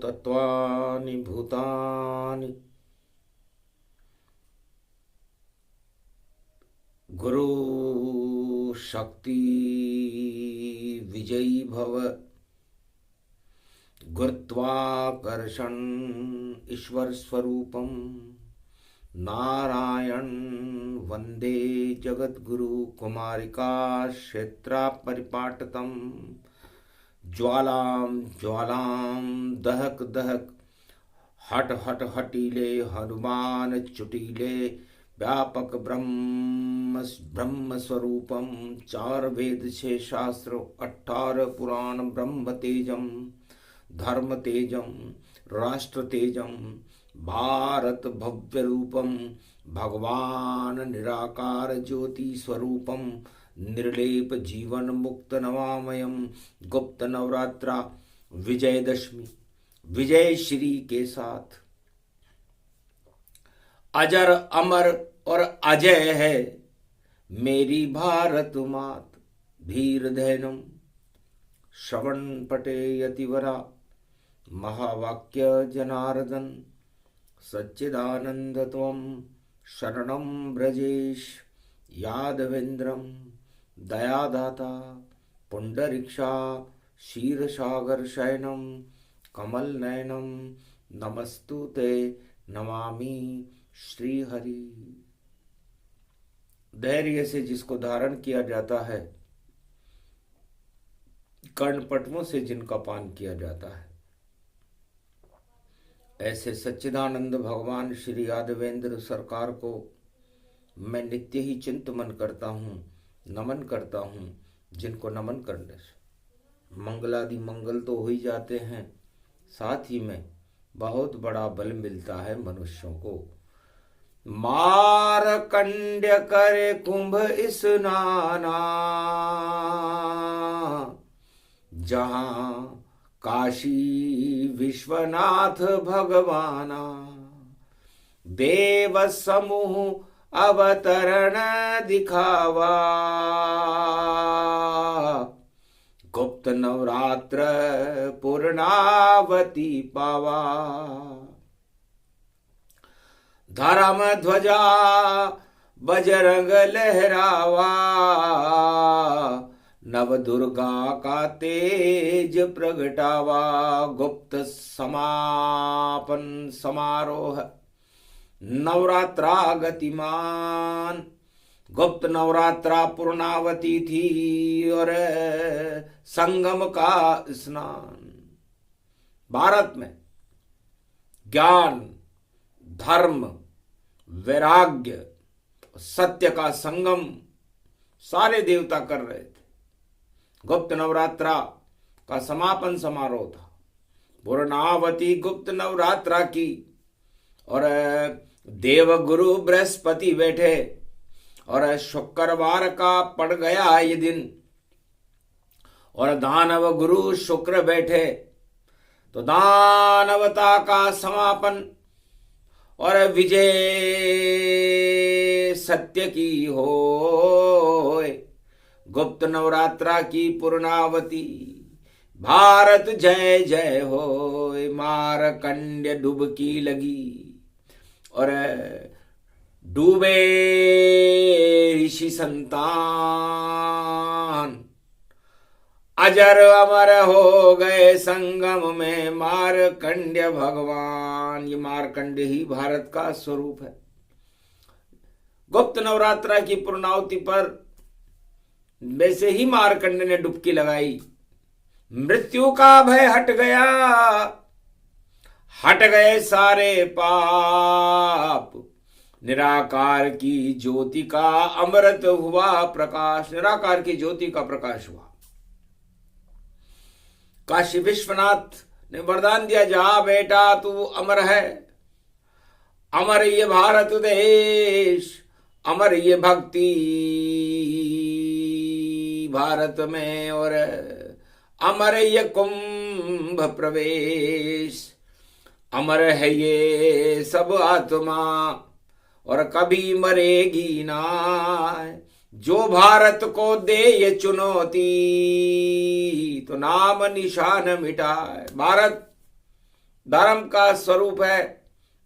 तत्त्वानि भूतानि गुरु शक्ति विजयी भव गुरुत्वाकर्षण ईश्वर स्वरूपम नारायण वंदे जगद्गुरु कुमारिका क्षेत्रा परिपाटतम ज्वालां ज्वालां दहक दहक हट हट हटीले हनुमान चुटीले व्यापक ब्रह्म स्वरूपम चार वेद छे शास्त्र 18 पुराण ब्रह्म तेजम धर्म तेजम राष्ट्र तेजम भारत भव्य रूपम भगवान निराकार ज्योति स्वरूपम निर्लेप जीवन मुक्त नवामयम गुप्त नवरात्रा विजयदशमी विजय श्री के साथ अजर अमर और अजय है मेरी भारत मात भीर धैनम श्रवण पटे यतिवरा महावाक्य जनार्दन सच्चिदानंद त्वं शरणं ब्रजेश यादवेन्द्रम दयादाता पुंडरीक्षा क्षीरसागर शयनम कमल नयनम नमस्तुते नमामि श्री हरि। धैर्य से जिसको धारण किया जाता है, कर्णपटवों से जिनका पान किया जाता है, ऐसे सच्चिदानंद भगवान श्री यादवेंद्र सरकार को मैं नित्य ही चिंतन करता हूँ, नमन करता हूँ। जिनको नमन करने से मंगलादि मंगल तो हो ही जाते हैं, साथ ही में बहुत बड़ा बल मिलता है मनुष्यों को। मारकंड्य करे कुंभ स्नाना जहां काशी विश्वनाथ भगवाना देव समूह अवतरण दिखावा गुप्त नवरात्र पूर्णावती पावा धर्म ध्वजा बजरंग लहरावा नव दुर्गा का तेज प्रगटावा गुप्त समापन समारोह नवरात्रा गतिमान गुप्त नवरात्रा पूर्णावती थी और संगम का स्नान। भारत में ज्ञान धर्म वैराग्य सत्य का संगम सारे देवता कर रहे थे। गुप्त नवरात्रा का समापन समारोह था। पूर्णावती गुप्त नवरात्रा की और देव गुरु बृहस्पति बैठे और शुक्रवार का पड़ गया ये दिन और दानव गुरु शुक्र बैठे तो दानवता का समापन और विजय सत्य की हो। गुप्त नवरात्रा की पूर्णावती भारत जय जय हो। मारकंड्य डुबकी लगी और डूबे ऋषि संतान अजर अमर हो गए संगम में मारकंड्य भगवान। ये मारकंड्य ही भारत का स्वरूप है। गुप्त नवरात्रा की पूर्णावती पर वैसे ही मारकंड्य ने डुबकी लगाई, मृत्यु का भय हट गया, हट गए सारे पाप, निराकार की ज्योति का अमृत हुआ प्रकाश। निराकार की ज्योति का प्रकाश हुआ। काशी विश्वनाथ ने वरदान दिया, जा बेटा तू अमर है, अमर ये भारत देश, अमर ये भक्ति भारत में और अमर ये कुंभ प्रवेश, अमर है ये सब आत्मा और कभी मरेगी ना। जो भारत को दे ये चुनौती तो नाम निशान मिटाए। भारत धर्म का स्वरूप है,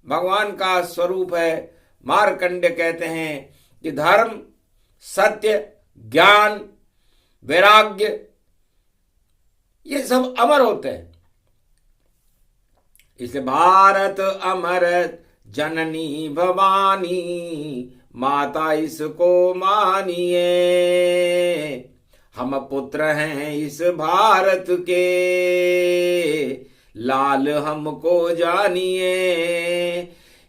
भगवान का स्वरूप है। मार्कंडेय कहते हैं कि धर्म, सत्य, ज्ञान, वैराग्य ये सब अमर होते हैं। इसलिए भारत अमर जननी भवानी, माता इसको मानिए। हम पुत्र हैं इस भारत के, लाल हमको जानिए।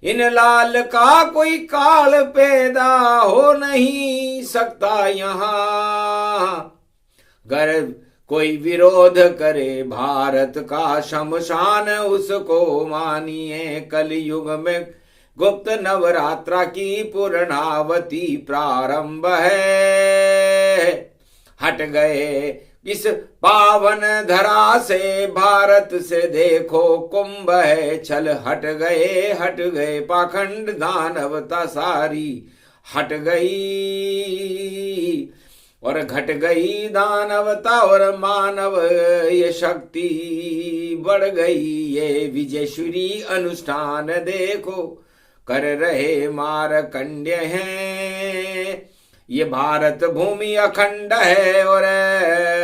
इन लाल का कोई काल पैदा हो नहीं सकता यहाँ, गर कोई विरोध करे भारत का शमशान उसको मानिए। कलयुग में गुप्त नवरात्रा की पूर्णावती प्रारंभ है। हट गए इस पावन धरा से, भारत से देखो कुंभ है छल। हट गए पाखंड दानवता सारी, हट गई और घट गई दानवता और मानव ये शक्ति बढ़ गई। ये विजयश्री अनुष्ठान देखो कर रहे मार्कंडेय हैं। ये भारत भूमि अखंड है और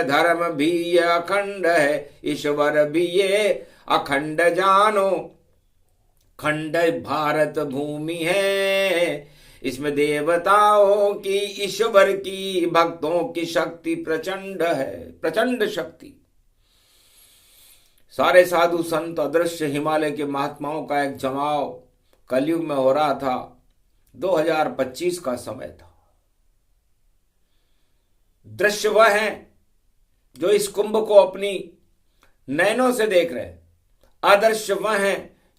धर्म भी ये अखंड है, ईश्वर भी ये अखंड जानो। खंड भारत भूमि है, इसमें देवताओं की, ईश्वर की, भक्तों की शक्ति प्रचंड है, प्रचंड शक्ति। सारे साधु संत अदृश्य हिमालय के महात्माओं का एक जमाव कलयुग में हो रहा था। 2025 का समय था। दृश्य वह है जो इस कुंभ को अपनी नयनों से देख रहे हैं, अदृश्य वह है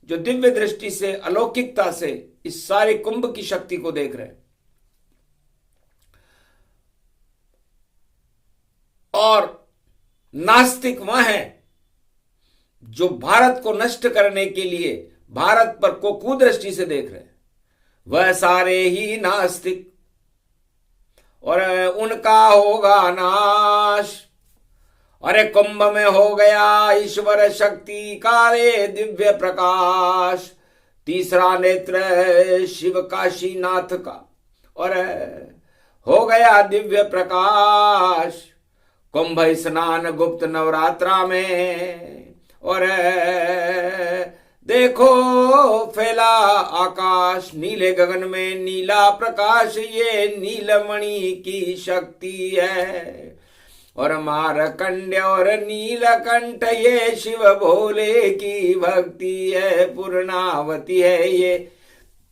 जो दिव्य दृष्टि से, अलौकिकता से इस सारे कुंभ की शक्ति को देख रहे हैं। और नास्तिक वह है जो भारत को नष्ट करने के लिए भारत पर को कुदृष्टि से देख रहे हैं। वह सारे ही नास्तिक, और उनका होगा नाश। अरे कुंभ में हो गया ईश्वर शक्ति का रे दिव्य प्रकाश। तीसरा नेत्र शिव काशीनाथ का और हो गया दिव्य प्रकाश। कुंभ स्नान गुप्त नवरात्रा में, और देखो फैला आकाश, नीले गगन में नीला प्रकाश, ये नीलमणि की शक्ति है। और मार्कंडेय और नीलकंठ ये शिव भोले की भक्ति है, पूर्णावती है ये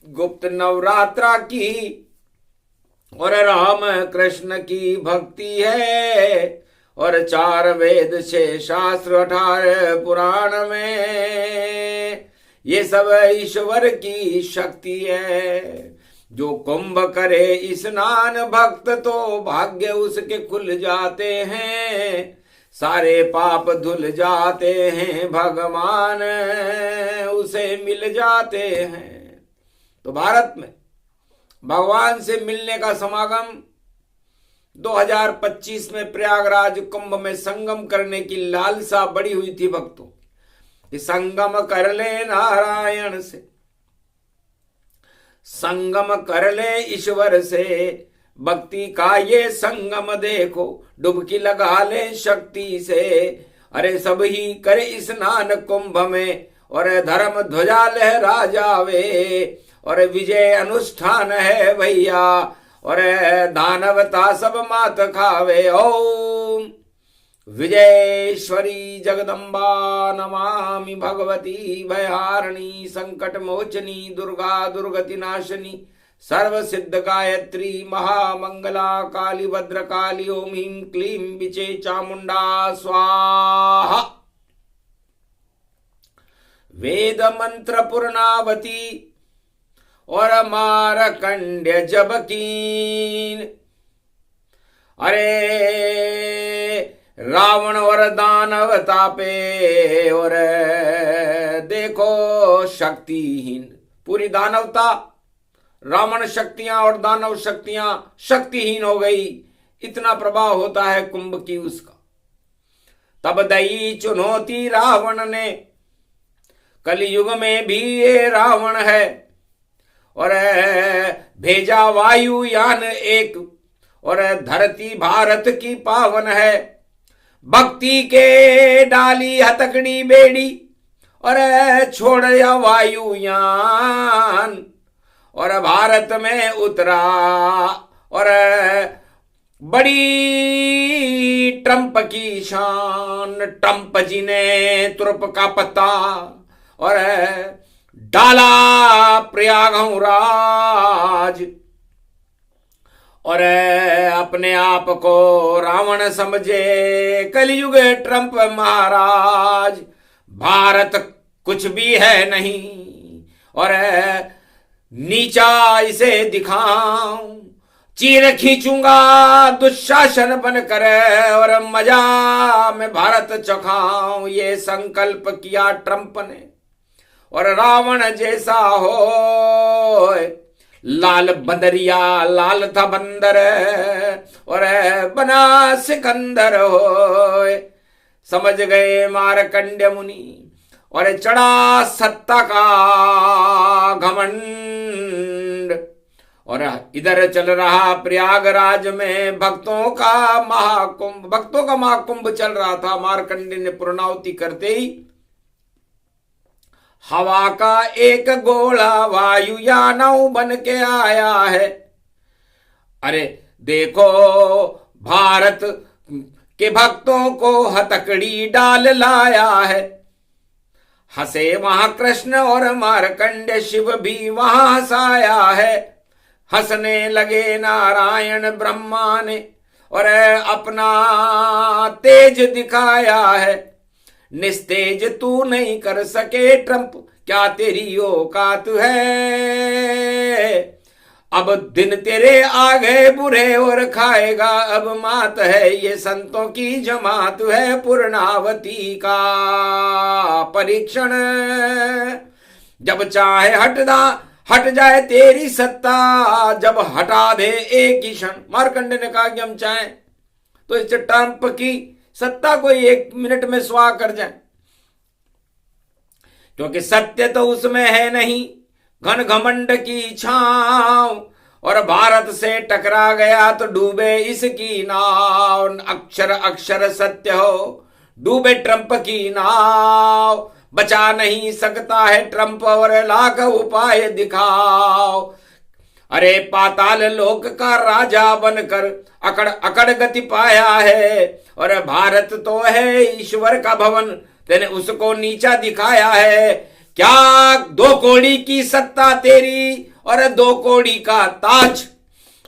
गुप्त नवरात्रा की, और राम कृष्ण की भक्ति है। और 4 वेद 6 शास्त्र 18 पुराण में ये सब ईश्वर की शक्ति है। जो कुंभ करे स्नान भक्त तो भाग्य उसके खुल जाते हैं, सारे पाप धुल जाते हैं, भगवान उसे मिल जाते हैं। तो भारत में भगवान से मिलने का समागम 2025 में प्रयागराज कुंभ में संगम करने की लालसा बड़ी हुई थी भक्तों कि संगम कर ले नारायण से, संगम कर ले ईश्वर से। भक्ति का ये संगम देखो, डुबकी लगा ले शक्ति से। अरे सब ही करे स्नान कुंभ में, और धर्म ध्वजा लहरा जावे। और विजय अनुष्ठान है भैया, और दानवता सब मात खावे। ओम विजयेश्वरी जगदम्बा नमामि भगवती भयहारिणी संकट मोचनी दुर्गा दुर्गति नाशिनी सर्व सिद्ध गायत्री महामंगला काली भद्रकाली। ओम ह्रीं क्लीं विचे चामुंडा स्वाहा। वेद मंत्र पूर्णावती और मार्कंडेय जब कीन। अरे रावण और दानव तापे, और देखो शक्तिहीन पूरी दानवता, रावण शक्तियां और दानव शक्तियां शक्तिहीन हो गई। इतना प्रभाव होता है कुंभ की उसका। तब दई चुनौती रावण ने, कलयुग में भी ये रावण है। और भेजा वायुयान एक, और धरती भारत की पावन है। भक्ति के डाली हथकड़ी बेड़ी, और छोड़ या वायुयान, और भारत में उतरा। और बड़ी ट्रंप की शान, ट्रंप जी ने तुर्प का पत्ता और डाला प्रयाग राज। और अपने आप को रावण समझे कलयुग ट्रंप महाराज। भारत कुछ भी है नहीं, और नीचा इसे दिखाऊं, चीर खींचूंगा दुशासन बनकर, और मजा में भारत चखाऊं। ये संकल्प किया ट्रंप ने, और रावण जैसा हो लाल बंदरिया, लाल था बंदर, और बना सिकंदर हो। समझ गए मार्कंड्य मुनि, और चढ़ा सत्ता का घमंड। और इधर चल रहा प्रयागराज में भक्तों का महाकुंभ चल रहा था। मार्कंडेय ने पूर्णाहुति करते ही हवा का एक गोला वायुयानव बन के आया है। अरे देखो भारत के भक्तों को हथकड़ी डाल लाया है। हंसे वहां कृष्ण और मार्कंडेय, शिव भी वहां हंसाया है। हंसने लगे नारायण ब्रह्मा ने, और अपना तेज दिखाया है। निस्तेज तू नहीं कर सके ट्रंप, क्या तेरी औकात है। अब दिन तेरे आ गए बुरे, और खाएगा अब मात है। ये संतों की जमात है, पूर्णावती का परीक्षण। जब चाहे हट जाए तेरी सत्ता, जब हटा दे एक ही क्षण। मार्कंडेय ने कहा कि हम चाहें तो इस ट्रंप की सत्ता को 1 मिनट में स्वाह कर जाए, क्योंकि सत्य तो उसमें है नहीं, घन घमंड की छांव। और भारत से टकरा गया तो डूबे इसकी नाव। अक्षर अक्षर सत्य हो, डूबे ट्रंप की नाव। बचा नहीं सकता है ट्रंप, और लाख उपाय दिखाओ। अरे पाताल लोक का राजा बनकर अकड़ अकड़ गति पाया है। और भारत तो है ईश्वर का भवन, तेने उसको नीचा दिखाया है। क्या 2 कौड़ी की सत्ता तेरी, और 2 कौड़ी का ताज,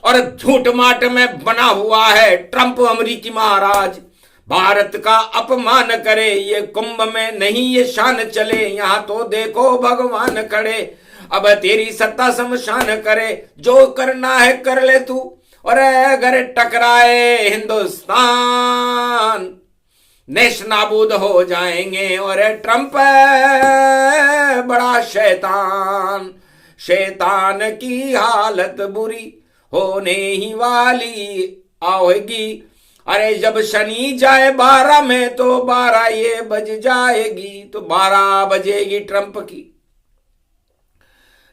और झूठ माट में बना हुआ है ट्रंप अमेरिकी महाराज। भारत का अपमान करे ये कुंभ में नहीं ये शान चले। यहां तो देखो भगवान खड़े, अब तेरी सत्ता शमशान करे। जो करना है कर ले तू, और अगर टकराए हिंदुस्तान, नेश नाबूद हो जाएंगे। और ट्रंप बड़ा शैतान की हालत बुरी होने ही वाली आएगी। अरे जब शनि जाए 12 में, तो 12 ये बज जाएगी, तो 12 बजेगी ट्रंप की।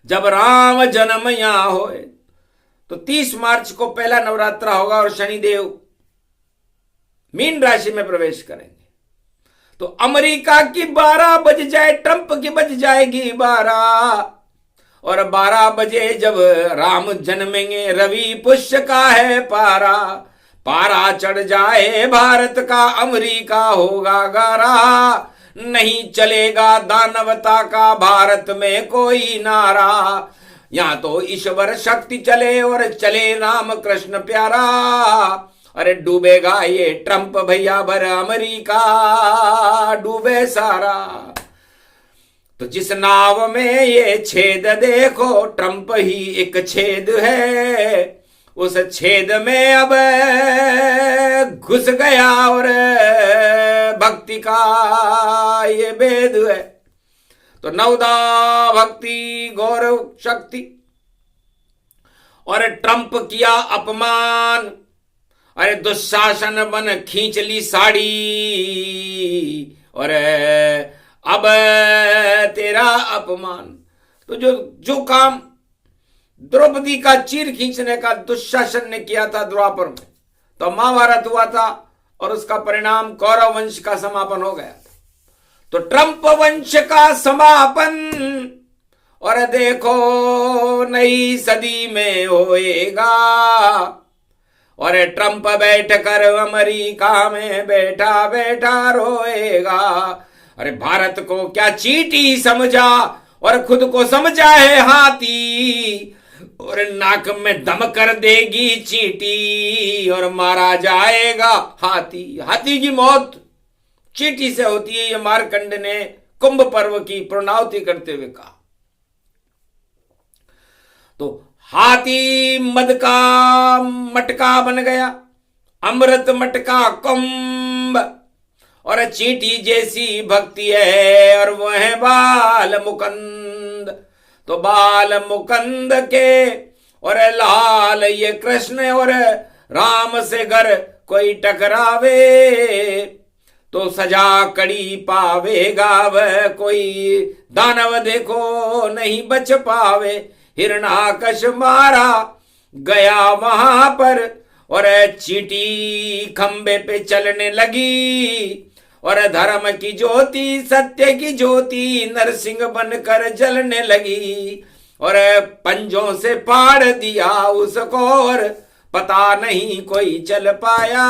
जब राम जन्म यहां होए, तो 30 मार्च को पहला नवरात्रा होगा, और शनिदेव मीन राशि में प्रवेश करेंगे। तो अमेरिका की 12 बज जाए, ट्रंप की बज जाएगी 12। और 12 बजे जब राम जन्मेंगे, रवि पुष्य का है पारा। पारा चढ़ जाए भारत का, अमेरिका होगा गारा। नहीं चलेगा दानवता का भारत में कोई नारा। यहां तो ईश्वर शक्ति चले, और चले राम कृष्ण प्यारा। अरे डूबेगा ये ट्रंप भैया भर, अमेरिका डूबे सारा। तो जिस नाव में ये छेद देखो, ट्रंप ही एक छेद है। उस छेद में अब घुस गया, और भक्ति का ये भेद है। तो नवदा भक्ति गौरव शक्ति, और ट्रंप किया अपमान। अरे दुशासन बन खींच ली साड़ी, और अब तेरा अपमान। तो जो जो काम द्रौपदी का चीर खींचने का दुशासन ने किया था द्वापर में, तो महाभारत हुआ था और उसका परिणाम कौरव वंश का समापन हो गया था। तो ट्रंप वंश का समापन और देखो नई सदी में होएगा। और ट्रंप बैठ कर अमेरिका में बैठा बैठा रोएगा। अरे भारत को क्या चींटी समझा और खुद को समझा है हाथी। और नाक में दम कर देगी चींटी और मारा जाएगा हाथी। हाथी की मौत चींटी से होती है, ये मार्कंड ने कुंभ पर्व की पूर्णाहुति करते हुए कहा। तो हाथी मद का मटका बन गया, अमृत मटका कुंभ। और चींटी जैसी भक्ति है और वह है बाल मुकंद। तो बाल मुकंद के और लाल ये कृष्ण और राम से घर कोई टकरावे तो सजा कड़ी पावेगा वह, कोई दानव देखो नहीं बच पावे। हिरणाकश मारा गया वहां पर और चींटी खंबे पे चलने लगी। और धर्म की ज्योति सत्य की ज्योति नरसिंह बनकर जलने लगी। और पंजों से फाड़ दिया उसको और पता नहीं कोई चल पाया।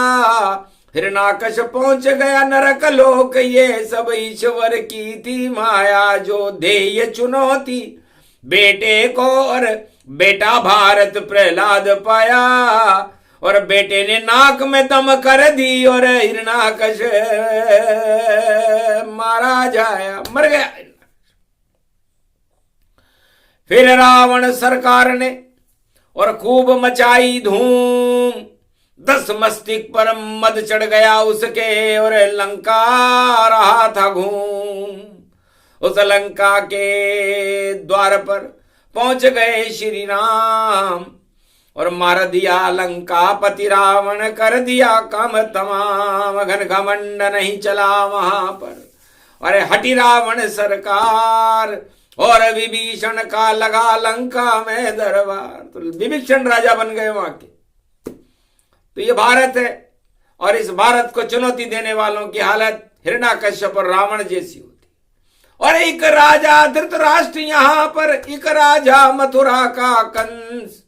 हिरणाकश पहुंच गया नरक लोक, ये सब ईश्वर की थी माया। जो देय चुनौती बेटे को और बेटा भारत प्रहलाद पाया। और बेटे ने नाक में दम कर दी और हिरणाकश मारा जाया, मर गया। फिर रावण सरकार ने और खूब मचाई धूम। 10 मस्तिष्क पर मद चढ़ गया उसके और लंका रहा था घूम। उस लंका के द्वार पर पहुंच गए श्री राम और मार दिया लंका पति रावण, कर दिया काम तमाम। घन घमंड नहीं चला वहां पर, अरे हटी रावण सरकार। और विभीषण का लगा लंका में दरबार। तो विभीषण राजा बन गए वहां के। तो ये भारत है और इस भारत को चुनौती देने वालों की हालत हिरण्याकश्यप और रावण जैसी होती। और एक राजा धृतराष्ट्र यहां पर, एक राजा मथुरा का कंस,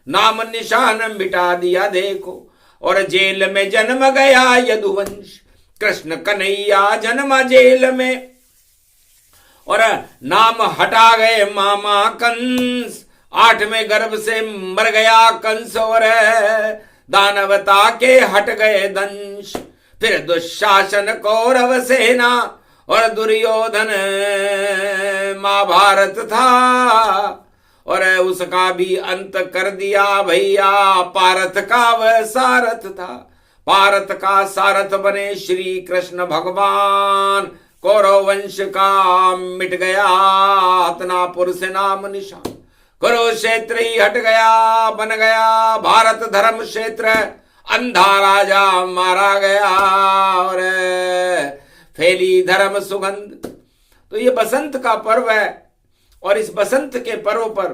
नाम निशान मिटा दिया देखो। और जेल में जन्म गया यदुवंश, कृष्ण कन्हैया जन्मा जेल में। और नाम हटा गए मामा कंस, 8वें गर्भ से मर गया कंस। और दानवता के हट गए दंश। फिर दुशासन कौरव सेना और दुर्योधन महाभारत था। और उसका भी अंत कर दिया भैया, पारथ का वह सारथ था। पारथ का सारथ बने श्री कृष्ण भगवान। कौरव वंश का मिट गया हतनापुर से नाम निशान। कुरुक्षेत्र ही हट गया, बन गया भारत धर्म क्षेत्र। अंधा राजा मारा गया और फैली धर्म सुगंध। तो ये बसंत का पर्व है और इस बसंत के पर्व पर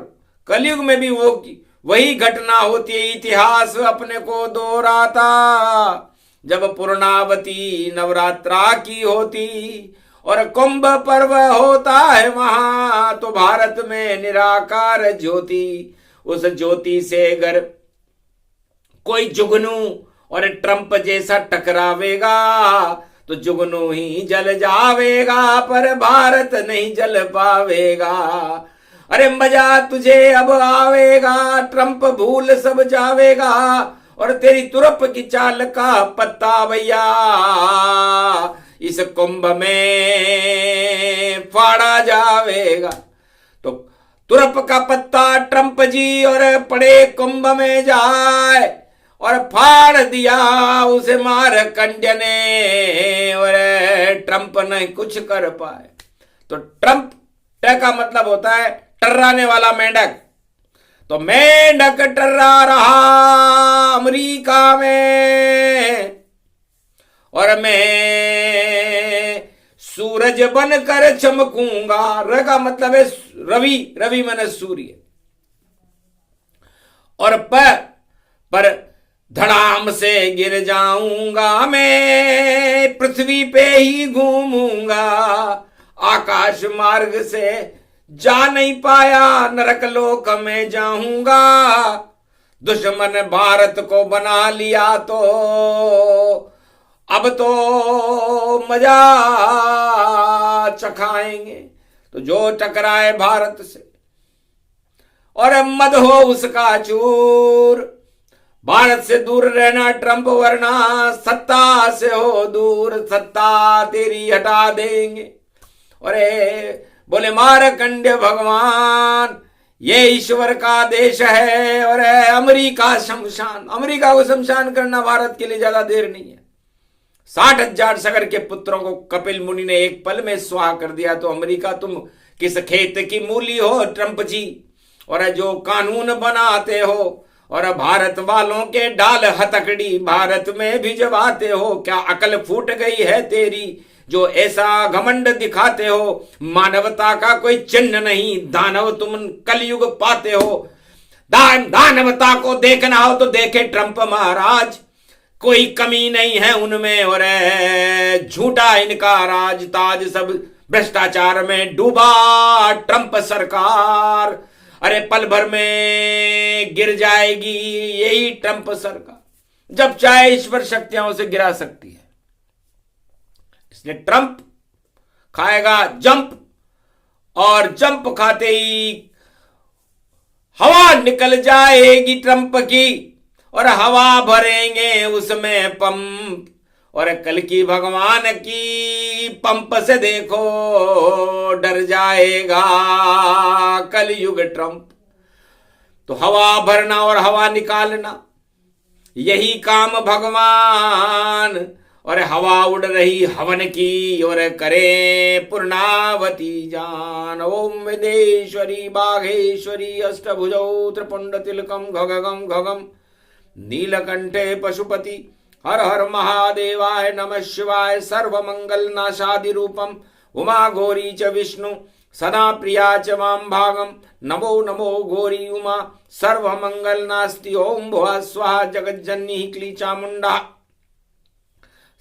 कलयुग में भी वही घटना होती है। इतिहास अपने को दोहराता। जब पूर्णावती नवरात्रा की होती और कुंभ पर्व होता है वहां, तो भारत में निराकार ज्योति, उस ज्योति से अगर कोई जुगनू और ट्रंप जैसा टकरावेगा तो जुगनू ही जल जावेगा, पर भारत नहीं जल पावेगा। अरे मजा तुझे अब आवेगा, ट्रंप भूल सब जावेगा और तेरी तुरप की चाल का पत्ता भैया इस कुंभ में फाड़ा जावेगा। तो तुरप का पत्ता ट्रंप जी और पड़े कुंभ में जाए और फाड़ दिया उसे मार्कंड्य ने और ट्रंप नहीं कुछ कर पाए। तो ट्रंप का मतलब होता है टर्राने वाला मेंढक। तो मेंढक टर्रा रहा अमेरिका में और मैं सूरज बन कर चमकूंगा। र का मतलब है रवि, रवि माने सूर्य। और पर धड़ाम से गिर जाऊंगा, मैं पृथ्वी पे ही घूमूंगा। आकाश मार्ग से जा नहीं पाया, नरक लोक में जाऊंगा। दुश्मन भारत को बना लिया तो अब तो मजा चखाएंगे। तो जो टकराए भारत से और मद हो उसका चूर। भारत से दूर रहना ट्रंप, वरना सत्ता से हो दूर, सत्ता तेरी हटा देंगे। और बोले मारकंड्य भगवान, ये ईश्वर का देश है और अमेरिका शमशान। अमेरिका को शमशान करना भारत के लिए ज्यादा देर नहीं है। 60,000 सगर के पुत्रों को कपिल मुनि ने एक पल में स्वाहा कर दिया, तो अमेरिका तुम किस खेत की मूली हो ट्रंप जी। और जो कानून बनाते हो और भारत वालों के डाल हथकड़ी भारत में भिजवाते हो। क्या अकल फूट गई है तेरी जो ऐसा घमंड दिखाते हो? मानवता का कोई चिन्ह नहीं, दानव तुम कलयुग पाते हो। दानवता को देखना हो तो देखे ट्रंप महाराज, कोई कमी नहीं है उनमें। और झूठा इनका राज ताज, सब भ्रष्टाचार में डूबा ट्रंप सरकार। अरे पल भर में गिर जाएगी यही ट्रंप सरकार, जब चाहे ईश्वर शक्तियां उसे गिरा सकती है। इसलिए ट्रंप खाएगा जंप, और जंप खाते ही हवा निकल जाएगी ट्रंप की, और हवा भरेंगे उसमें पंप। और कल की भगवान की पंप से देखो डर जाएगा कलयुग ट्रंप। तो हवा भरना और हवा निकालना यही काम भगवान। और हवा उड़ रही हवन की और करे पूर्णावती जान। ओम वेदेश्वरी बाघेश्वरी अष्टभुजौ त्रिपुंड तिलकम घगम घगम नीलकंठे पशुपति हर हर महादेवाय नमः शिवाय। सर्वमंगल नाशादि रूपम उमा घोरी च विष्णु सदा प्रिया च वाम भागम। नमो नमो घोरी उमा सर्वमंगल नास्ति। ओम भुवः स्वाहा जगज्जननी क्ली चामुंडा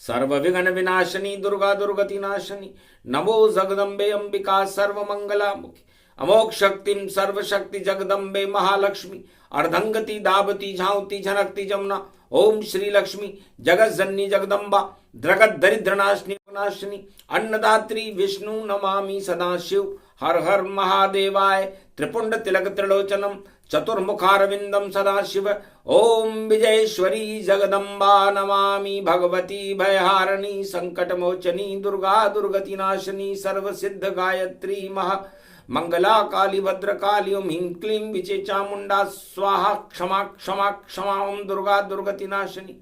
सर्व विघ्न विनाशनी दुर्गा दुर्गति नाशनी। नमो जगदम्बे अंबिका सर्वमंगला मुखी। अमोघ शक्तिम सर्वशक्ति जगदम्बे महालक्ष्मी। अर्धंगति दावती झांवती झनकती जमुना। ओम श्री लक्ष्मी जगत जननी जगदम्बा द्रगत दरिद्र नाशनी नाशनी। अन्नदात्री विष्णु नमामि सदाशिव। हर हर महादेवाय त्रिपुंड तिलक त्रिलोचनम चतुर्मुखारविंदम सदाशिव। ओम विजयेश्वरी जगदम्बा नमामि भगवती भयहारिणी संकटमोचनी दुर्गा दुर्गति नाशिनी सर्व सिद्ध गायत्री महा मंगला काली भद्र काली। ओम ह्रीं क्लीं विचे चामुंडा स्वाहा क्षमा क्षमा क्षमा। ओम दुर्गा दुर्गति नाशिनी।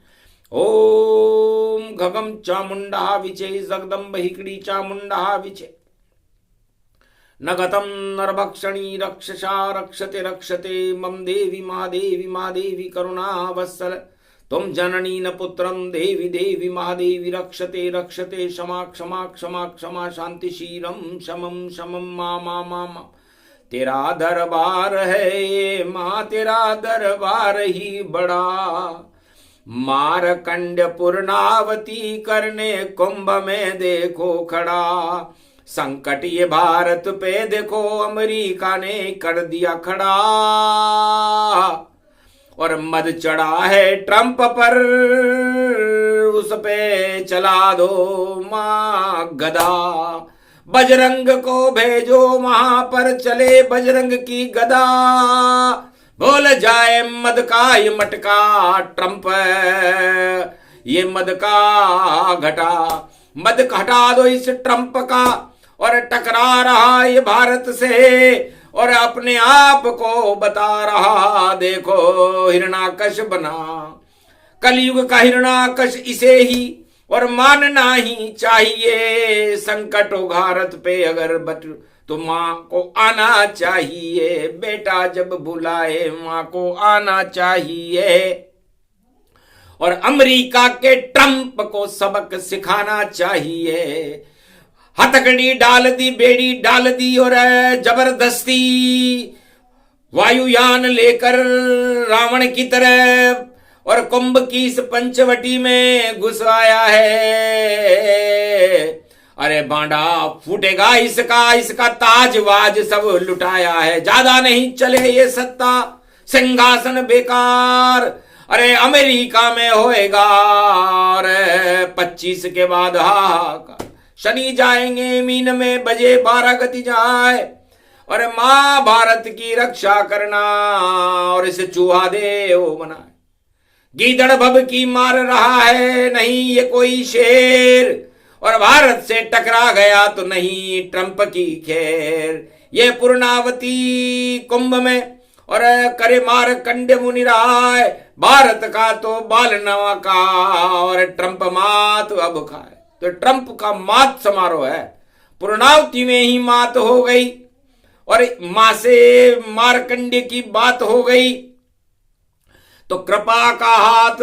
ओम घगम चामुंडा विचे जगदम्ब हिकड़ी चामुंडा विचे। नगतम नरभक्षणी रक्षसा रक्षते रक्षते मम देवी महादेवी महादेवी करुणावत्सल। तुम जननी न पुत्रम देवी देवी महादेवी रक्षते रक्षते क्षमा क्षमा क्षमा क्षमा शांति शीरम शमम शमम मा मा मा मा। तेरा दरबार है माँ तेरा दरबार ही बड़ा। मारकंड्य पूर्णावती करने कुंभ में देखो खड़ा। संकट ये भारत पे देखो अमेरिका ने कर दिया खड़ा। और मद चढ़ा है ट्रंप पर उस पे चला दो मां गदा। बजरंग को भेजो वहां पर चले बजरंग की गदा। बोल जाए मद का ये मटका ट्रंप ये मद का घटा। मद हटा दो इस ट्रंप का और टकरा रहा ये भारत से और अपने आप को बता रहा देखो हिरणाकश बना। कलयुग का हिरणाकश इसे ही और मानना ही चाहिए। संकट हो भारत पे अगर बट तो माँ को आना चाहिए। बेटा जब बुलाए माँ को आना चाहिए। और अमेरिका के ट्रंप को सबक सिखाना चाहिए। हथकड़ी डाल दी, बेड़ी डाल दी और जबरदस्ती वायुयान लेकर रावण की तरफ और कुंभ की इस पंचवटी में घुस आया है। अरे बांडा फूटेगा इसका, इसका ताजवाज सब लुटाया है। ज्यादा नहीं चले ये सत्ता, सिंहासन बेकार। अरे अमेरिका में होएगा और 25 के बाद हाहाकार। शनि जाएंगे मीन में, बजे 12 गति जाए। और मां भारत की रक्षा करना और इसे चूहा दे वो बनाए। गीदड़ भब की मार रहा है, नहीं ये कोई शेर। और भारत से टकरा गया तो नहीं ट्रंप की खैर। ये पूर्णावती कुंभ में और करे मार कंडे मुनि राय। भारत का तो बाल नवा का और ट्रंप मात अब खाए। तो ट्रंप का मात समारोह है। पूर्णावती में ही मात हो गई और मां से मारकंडे की बात हो गई। तो कृपा का हाथ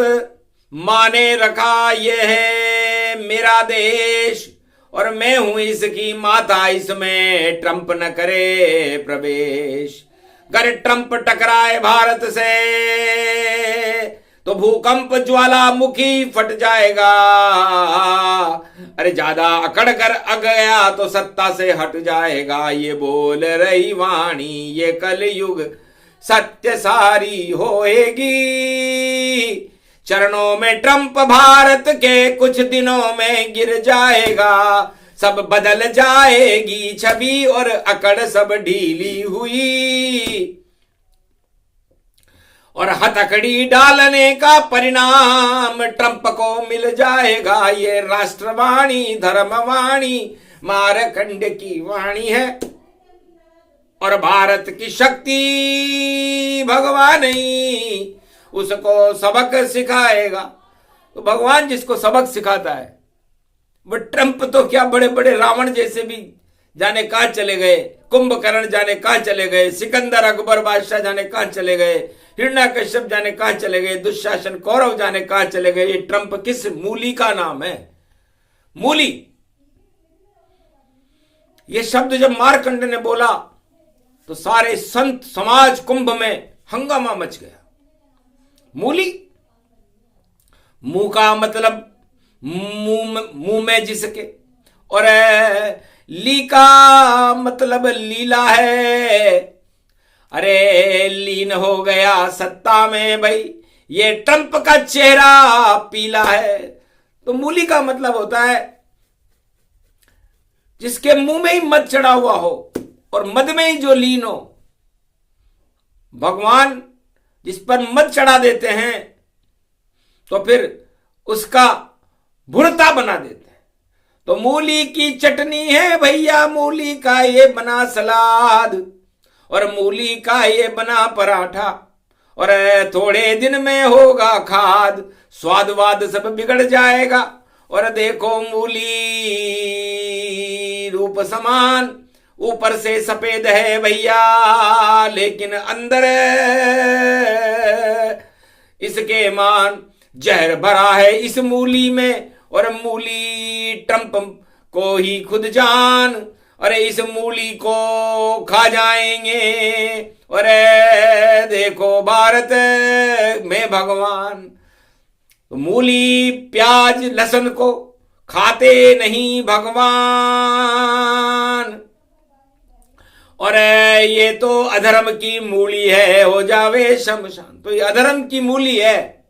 मां ने रखा, ये है मेरा देश और मैं हूं इसकी माता, इसमें ट्रंप न करे प्रवेश। अगर ट्रंप टकराए भारत से तो भूकंप ज्वालामुखी फट जाएगा। अरे ज्यादा अकड़ कर आ गया तो सत्ता से हट जाएगा। ये बोल रही वाणी ये कलयुग सत्य सारी होएगी। चरणों में ट्रंप भारत के कुछ दिनों में गिर जाएगा। सब बदल जाएगी छवि और अकड़ सब ढीली हुई। और हथकड़ी डालने का परिणाम ट्रंप को मिल जाएगा। ये राष्ट्रवाणी धर्मवाणी मारकंड की वाणी है। और भारत की शक्ति भगवान ही उसको सबक सिखाएगा। तो भगवान जिसको सबक सिखाता है वो ट्रंप तो क्या, बड़े बड़े रावण जैसे भी जाने कहां चले गए, कुंभकर्ण जाने कहां चले गए, सिकंदर अकबर बादशाह जाने कहां चले गए, हिरण्यकश्यप जाने कहां चले गए, दुशासन कौरव जाने कहां चले गए। ये ट्रंप किस मूली का नाम है? मूली। ये शब्द जब मारकंड ने बोला तो सारे संत समाज कुंभ में हंगामा मच गया। मूली, मुंह का मतलब मुंह में जिसके, और ली का मतलब लीला है। अरे लीन हो गया सत्ता में भाई, ये ट्रंप का चेहरा पीला है। तो मूली का मतलब होता है जिसके मुंह में ही मद चढ़ा हुआ हो और मद में ही जो लीन हो। भगवान जिस पर मद चढ़ा देते हैं तो फिर उसका भुरता बना देते हैं। तो मूली की चटनी है भैया, मूली का ये बना सलाद और मूली का ये बना पराठा और थोड़े दिन में होगा खाद, स्वादवाद सब बिगड़ जाएगा। और देखो मूली रूप समान, ऊपर से सफेद है भैया लेकिन अंदर इसके मान जहर भरा है इस मूली में। और मूली ट्रंप को ही खुद जान, अरे इस मूली को खा जाएंगे। और देखो भारत में भगवान मूली प्याज लहसुन को खाते नहीं भगवान। और ये तो अधर्म की मूली है, हो जावे शमशान। तो ये अधर्म की मूली है।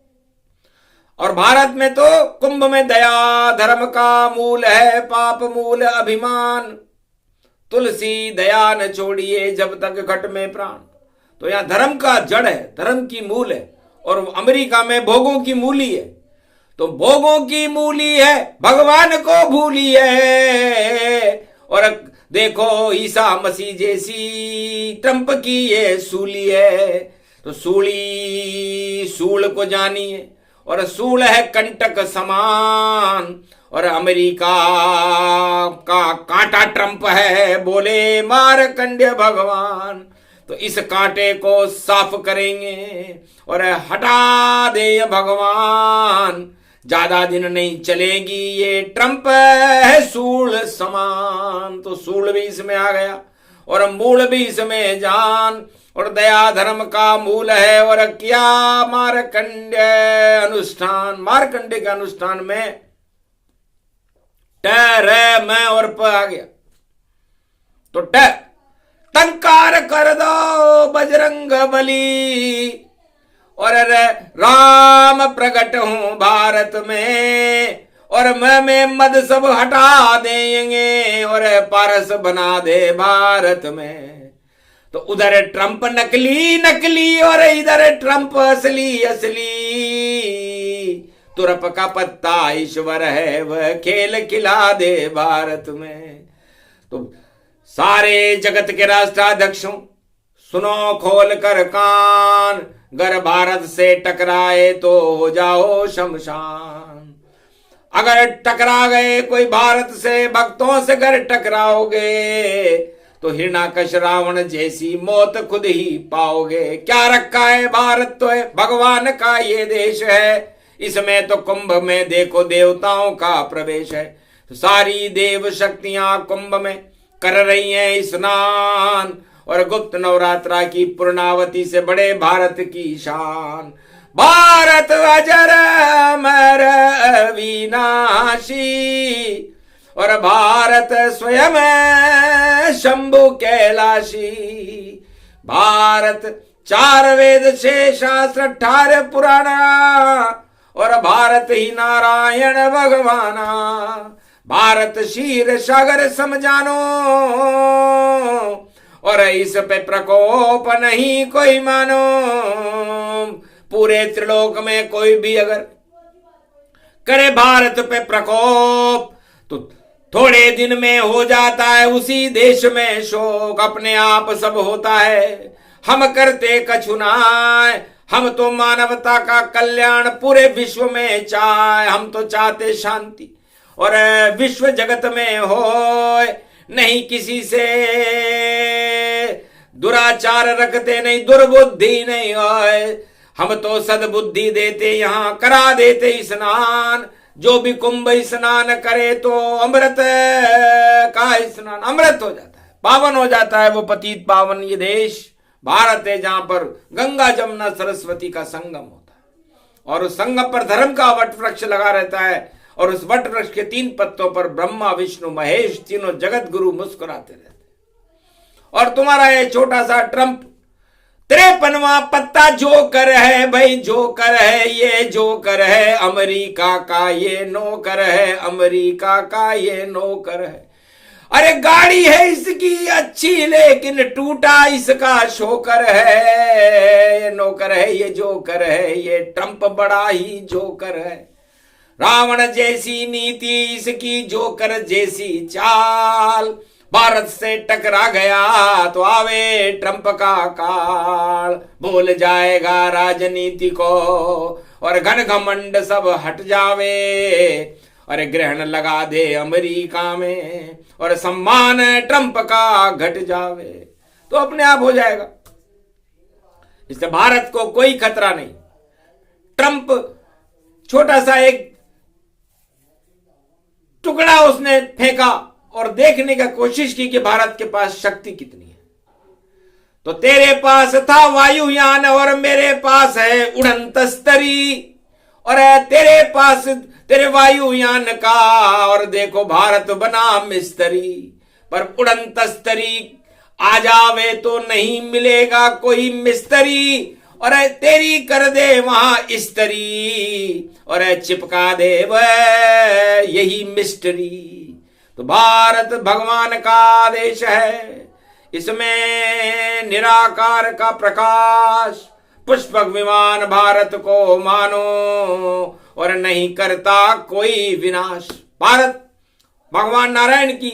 और भारत में तो कुंभ में दया धर्म का मूल है, पाप मूल अभिमान। तुलसी दया न छोड़िए जब तक घट में प्राण। तो यहां धर्म का जड़ है, धर्म की मूल है। और अमेरिका में भोगों की मूली है। तो भोगों की मूली है, भगवान को भूली है। और देखो ईसा मसीह जैसी ट्रंप की ये सूली है। तो सूली सूल को जानिए और सूल है कंटक समान। और अमेरिका का कांटा ट्रंप है, बोले मारकंडे भगवान। तो इस कांटे को साफ करेंगे और हटा दे भगवान। ज्यादा दिन नहीं चलेगी, ये ट्रंप है सूल समान। तो सूल भी इसमें आ गया और मूल भी इसमें जान, और दया धर्म का मूल है। और क्या मार्कंड्य अनुष्ठान, मार्कंड्य के अनुष्ठान में ट र मैं और प आ गया। तो टंकार कर दो बजरंग बली, और राम प्रकट हूं भारत में, और मैं मद सब हटा देंगे, और पारस बना दे भारत में। तो उधर ट्रंप नकली नकली और इधर ट्रंप असली असली, तुरप का पत्ता ईश्वर है वह खेल खिला दे भारत में। तो सारे जगत के राष्ट्राध्यक्षों सुनो खोल कर कान, अगर भारत से टकराए तो हो जाओ शमशान। अगर टकरा गए कोई भारत से, भक्तों से अगर टकराओगे तो हिरण्याकश रावण जैसी मौत खुद ही पाओगे। क्या रखा है भारत तो है भगवान का ये देश है, इसमें तो कुंभ में देखो देवताओं का प्रवेश है। तो सारी देव शक्तियां कुंभ में कर रही हैं स्नान, और गुप्त नवरात्रा की पूर्णावती से बड़े भारत की शान। भारत अजर अमर अविनाशी, और भारत स्वयं शंभु कैलाशी। भारत 4 वेद 6 शास्त्र 18 पुराण, और भारत ही नारायण भगवाना। भारत शीर सागर समझानो, और इस पे प्रकोप नहीं कोई मानो। पूरे त्रिलोक में कोई भी अगर करे भारत पे प्रकोप, तो थोड़े दिन में हो जाता है उसी देश में शोक। अपने आप सब होता है, हम करते कछु नाय, हम तो मानवता का कल्याण पूरे विश्व में चाहे। हम तो चाहते शांति और विश्व जगत में हो, नहीं किसी से दुराचार रखते, नहीं दुर्बुद्धि नहीं होए। हम तो सद्बुद्धि देते, यहाँ करा देते स्नान। जो भी कुंभ स्नान करे तो अमृत का स्नान, अमृत हो जाता है, पावन हो जाता है वो पतित पावन ये देश भारत है, जहां पर गंगा जमुना सरस्वती का संगम होता है। और उस संगम पर धर्म का वट वृक्ष लगा रहता है, और उस वट वृक्ष के 3 पत्तों पर ब्रह्मा विष्णु महेश तीनों जगत गुरु मुस्कुराते रहते हैं। और तुम्हारा ये छोटा सा ट्रंप 53वां पत्ता जोकर है भाई, जोकर है ये, जोकर है अमेरिका का ये नौकर है, अमेरिका का ये नौकर है। अरे गाड़ी है इसकी अच्छी लेकिन टूटा इसका शोकर है। ये नौकर है ये, जोकर है ये, ट्रंप बड़ा ही जोकर है। रावण जैसी नीति इसकी, जोकर जैसी चाल। भारत से टकरा गया तो आवे ट्रंप का काल। भूल जाएगा राजनीति को और घन घमंड सब हट जावे, और ग्रहण लगा दे अमेरिका में, और सम्मान ट्रंप का घट जावे। तो अपने आप हो जाएगा, इससे भारत को कोई खतरा नहीं। ट्रंप छोटा सा एक टुकड़ा उसने फेंका और देखने का कोशिश की कि भारत के पास शक्ति कितनी है। तो तेरे पास था वायुयान और मेरे पास है उड़न तस्तरी, और तेरे पास तेरे वायुयान का, और देखो भारत बना मिस्त्री। पर उड़न तस्तरी आ जावे तो नहीं मिलेगा कोई मिस्त्री, और तेरी कर दे वहां स्त्री, और चिपका दे वह यही मिस्ट्री। तो भारत भगवान का देश है, इसमें निराकार का प्रकाश। पुष्पक विमान भारत को मानो, और नहीं करता कोई विनाश। भारत भगवान नारायण की,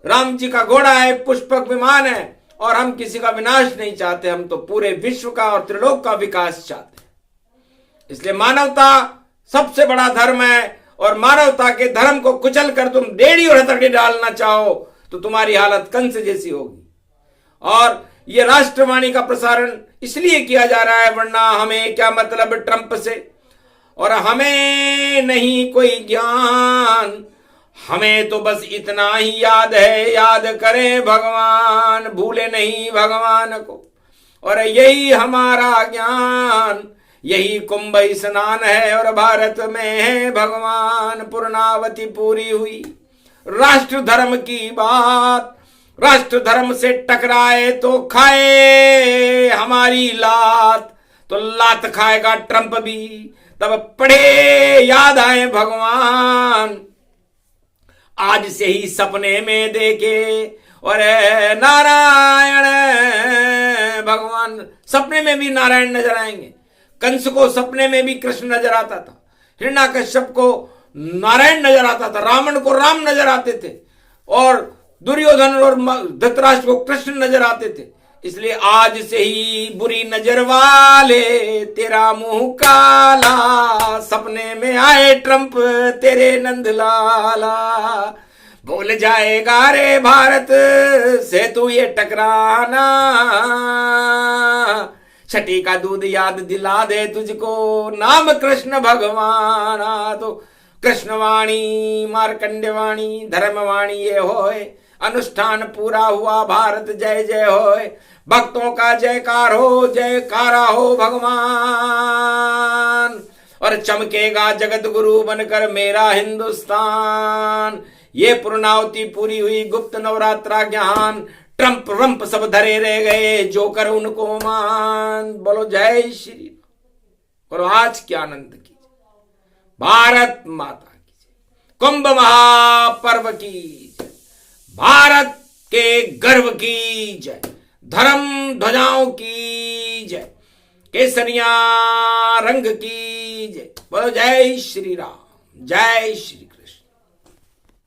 राम जी का घोड़ा है, पुष्पक विमान है, और हम किसी का विनाश नहीं चाहते। हम तो पूरे विश्व का और त्रिलोक का विकास चाहते हैं। इसलिए मानवता सबसे बड़ा धर्म है, और मानवता के धर्म को कुचल कर तुम डेढ़ी और हथकड़ी डालना चाहो तो तुम्हारी हालत कंस जैसी होगी। और यह राष्ट्रवाणी का प्रसारण इसलिए किया जा रहा है, वरना हमें क्या मतलब ट्रंप से। और हमें नहीं कोई ज्ञान, हमें तो बस इतना ही याद है, याद करें भगवान, भूले नहीं भगवान को। और यही हमारा ज्ञान, यही कुंभ स्नान है और भारत में है भगवान पूर्णावती पूरी हुई। राष्ट्र धर्म की बात, राष्ट्र धर्म से टकराए तो खाए हमारी लात, तो लात खाएगा ट्रंप भी, तब पढ़े याद आए भगवान। आज से ही सपने में देखे और नारायण भगवान, सपने में भी नारायण नजर आएंगे। कंस को सपने में भी कृष्ण नजर आता था, हिरण्यकश्यप को नारायण नजर आता था, रावण को राम नजर आते थे, और दुर्योधन और धृतराष्ट्र को कृष्ण नजर आते थे। इसलिए आज से ही बुरी नजर वाले तेरा मुंह काला, सपने में आए ट्रंप तेरे नंदलाला, भूल जाएगा रे भारत से तू ये टकराना, छठी का दूध याद दिला दे तुझको, नाम कृष्ण भगवान। तो कृष्णवाणी मार्कंडेवाणी धर्मवाणी ये होए, अनुष्ठान पूरा हुआ भारत जय जय होए, भक्तों का जयकार हो, जयकारा हो भगवान, और चमकेगा जगत गुरु बनकर मेरा हिंदुस्तान। ये पूर्णावती पूरी हुई गुप्त नवरात्रा ज्ञान, ट्रंप रंप सब धरे रह गए, जो कर उनको मान। बोलो जय श्री, और आज के आनंद की भारत माता की जय, कुंभ महापर्व की जय, भारत के गर्व की जय, धर्म ध्वजाओं की जय, केसरिया रंग की जय। बोलो जय श्री राम, जय श्री।